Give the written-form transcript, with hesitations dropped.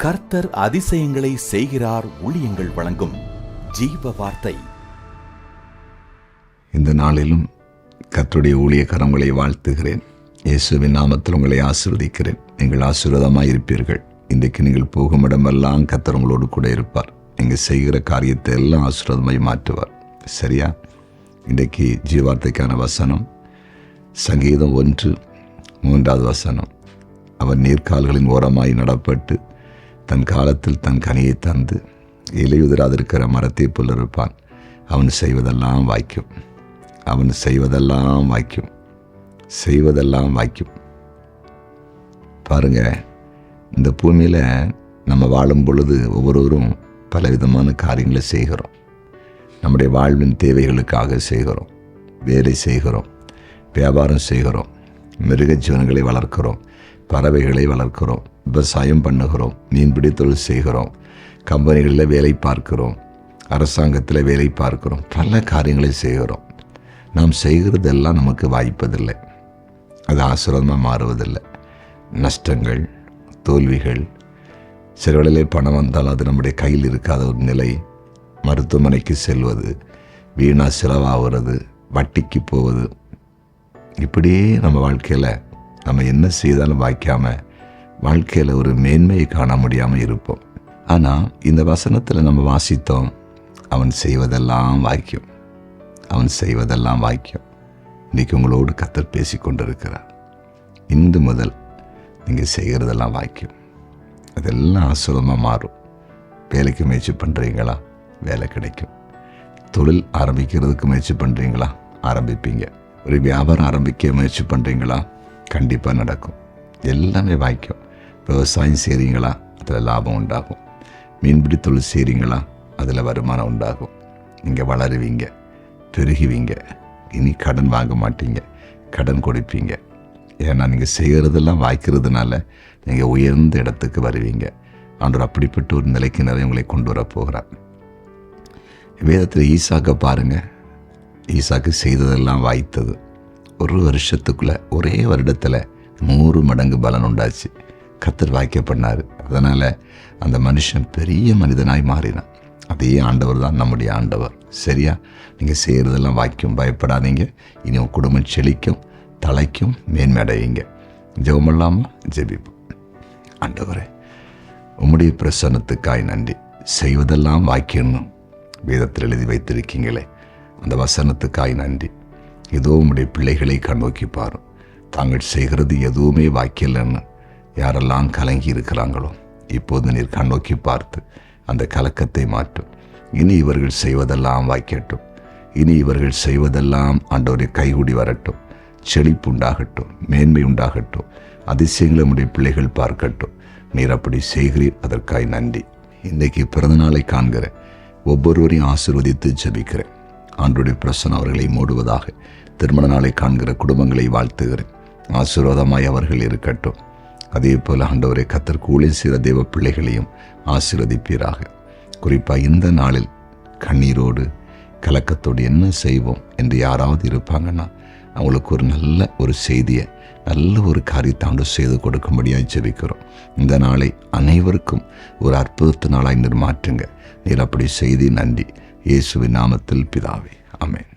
கர்த்தர் அதிசயங்களை செய்கிறார் ஊழியங்கள் வழங்கும் ஜீவ வார்த்தை. இந்த நாளிலும் கர்த்தருடைய ஊழியக்காரங்களை வாழ்த்துகிறேன். இயேசுவின் நாமத்தில் உங்களை ஆசீர்வதிக்கிறேன். நீங்கள் ஆசீர்வாதமாய் இருப்பீர்கள். இன்றைக்கு நீங்கள் போகும் இடமெல்லாம் கர்த்தர் உங்களோடு கூட இருப்பார். நீங்கள் செய்கிற காரியத்தை எல்லாம் ஆசீர்வாதமாய் மாற்றுவார். சரியா? இன்றைக்கு ஜீவார்த்தைக்கான வசனம் சங்கீதம் 1:3 அவன் நீர்க்கால்களின் ஓரமாய் நடப்பட்டு தன் காலத்தில் தன் கனியை தந்து இலையுதிராதிருக்கிற மரத்தை போல் இருப்பான். அவன் செய்வதெல்லாம் வாய்க்கும். அவன் செய்வதெல்லாம் வாய்க்கும். செய்வதெல்லாம் வாய்க்கும். பாருங்க, இந்த பூமியில் நம்ம வாழும் பொழுது ஒவ்வொருவரும் பலவிதமான காரியங்களை செய்கிறோம். நம்முடைய வாழ்வின் தேவைகளுக்காக செய்கிறோம். வேலை செய்கிறோம், வியாபாரம் செய்கிறோம், மிருக ஜீவன்களை வளர்க்கிறோம், பறவைகளை வளர்க்கிறோம், விவசாயம் பண்ணுகிறோம், மீன்பிடி தொழில் செய்கிறோம், கம்பெனிகளில் வேலை பார்க்கிறோம், அரசாங்கத்தில் வேலை பார்க்கிறோம், பல காரியங்களை செய்கிறோம். நாம் செய்கிறதெல்லாம் நமக்கு வாய்ப்பதில்லை. அது ஆசீர்வாதமாக மாறுவதில்லை. நஷ்டங்கள், தோல்விகள், சில வேளையிலே பணம் வந்தால் அது நம்முடைய கையில் இருக்காத ஒரு நிலை, மருத்துவமனைக்கு செல்வது, வீணா செலவாகிறது, வட்டிக்கு போவது, இப்படியே நம்ம வாழ்க்கையில் நம்ம என்ன செய்தாலும் வாய்க்காமல் வாழ்க்கையில் ஒரு மேன்மையை காண முடியாமல் இருப்போம். ஆனால் இந்த வசனத்தில் நம்ம வாசித்தோம், அவன் செய்வதெல்லாம் வாய்க்கும். அவன் செய்வதெல்லாம் வாய்க்கும். இன்றைக்கி உங்களோடு கர்த்தர் பேசி கொண்டிருக்கிறார். இன்று முதல் நீங்கள் செய்கிறதெல்லாம் வாய்க்கும். அதெல்லாம் ஆசீர்வாதமாக மாறும். வேலைக்கு முயற்சி பண்ணுறீங்களா? வேலை கிடைக்கும். தொழில் ஆரம்பிக்கிறதுக்கு முயற்சி பண்ணுறீங்களா? ஆரம்பிப்பீங்க. ஒரு வியாபாரம் ஆரம்பிக்க முயற்சி பண்ணுறீங்களா? கண்டிப்பாக நடக்கும். எல்லாமே வாய்க்கும். விவசாயம் செய்கிறீங்களா? அதில் லாபம் உண்டாகும். மீன்பிடி தொழில் செய்கிறீங்களா? அதில் வருமானம் உண்டாகும். நீங்கள் வளருவீங்க, பெருகுவீங்க. இனி கடன் வாங்க மாட்டீங்க, கடன் கொடுப்பீங்க. ஏன்னா நீங்கள் செய்கிறதெல்லாம் வாய்க்கிறதுனால நீங்கள் உயர்ந்த இடத்துக்கு வருவீங்க. ஆண்டவர் அப்படிப்பட்ட ஒரு நிலைக்கு நிறைய உங்களை கொண்டு வர போகிறார். வேதத்தில் ஈசாக்கை பாருங்கள். ஈசாக்கு செய்ததெல்லாம் வாய்த்தது. ஒரு வருஷத்துக்குள்ளே, ஒரே வருடத்தில் 100 மடங்கு பலன் உண்டாச்சு. கர்த்தர் வாய்க்க பண்ணார். அதனால் அந்த மனுஷன் பெரிய மனிதனாய் மாறினான். அதே ஆண்டவர் தான் நம்முடைய ஆண்டவர். சரியா? நீங்கள் செய்கிறதெல்லாம் வாய்க்கும். பயப்படாதீங்க. இனி உங்கள் குடும்பம் செழிக்கும், தலைக்கும், மேன்மையடைவீங்க. ஜெபமெல்லாமல் ஜெபிப்போம். ஆண்டவரே, உம்முடைய பிரசன்னத்துக்காய் நன்றி. செய்வதெல்லாம் வாய்க்கணும் வேதத்தில் எழுதி வைத்திருக்கீங்களே, அந்த வசனத்துக்காய் நன்றி. ஏதோ உம்முடைய பிள்ளைகளை கண்ணோக்கி பாரும். தாங்கள் செய்கிறது எதுவுமே வாய்க்கலன்னு யாரெல்லாம் கலங்கி இருக்கிறாங்களோ, இப்போது நீர் கண்ணோக்கி பார்த்து அந்த கலக்கத்தை மாற்றும். இனி இவர்கள் செய்வதெல்லாம் வாய்க்கட்டும். இனி இவர்கள் செய்வதெல்லாம் ஆண்டவரை கைகூடி வரட்டும். செழிப்பு உண்டாகட்டும், மேன்மை உண்டாகட்டும், அதிசயங்களை நம்முடைய பிள்ளைகள் பார்க்கட்டும். நீர் அப்படி செய்கிறீர், அதற்காய் நன்றி. இன்றைக்கு பிறந்தநாளை காண்கிற ஒவ்வொருவரையும் ஆசீர்வதித்து ஜெபிக்கிறேன். ஆண்டவருடைய பிரசன்னம் அவர்களை மூடுவதாக. திருமண நாளை காண்கிற குடும்பங்களை வாழ்த்துகிறேன். ஆசீர்வாதமாய் அவர்கள் இருக்கட்டும். அதே போல் ஆண்டவரை கர்த்தருக்கு ஊழியம் செய்கிற தேவ பிள்ளைகளையும் ஆசீர்வதிப்பீராக. குறிப்பாக இந்த நாளில் கண்ணீரோடு கலக்கத்தோடு என்ன செய்வோம் என்று யாராவது இருப்பாங்கன்னா, அவங்களுக்கு ஒரு நல்ல ஒரு செய்தியை, நல்ல ஒரு காரியத்தை ஆண்டவர் செய்து கொடுக்கும்படியாக ஜெபிக்கிறோம். இந்த நாளை அனைவருக்கும் ஒரு அற்புதத்து நாளாய் நீர் மாற்றுங்க. நீர் அப்படி செய்தி நன்றி. இயேசுவின் நாமத்தில் பிதாவே, ஆமென்.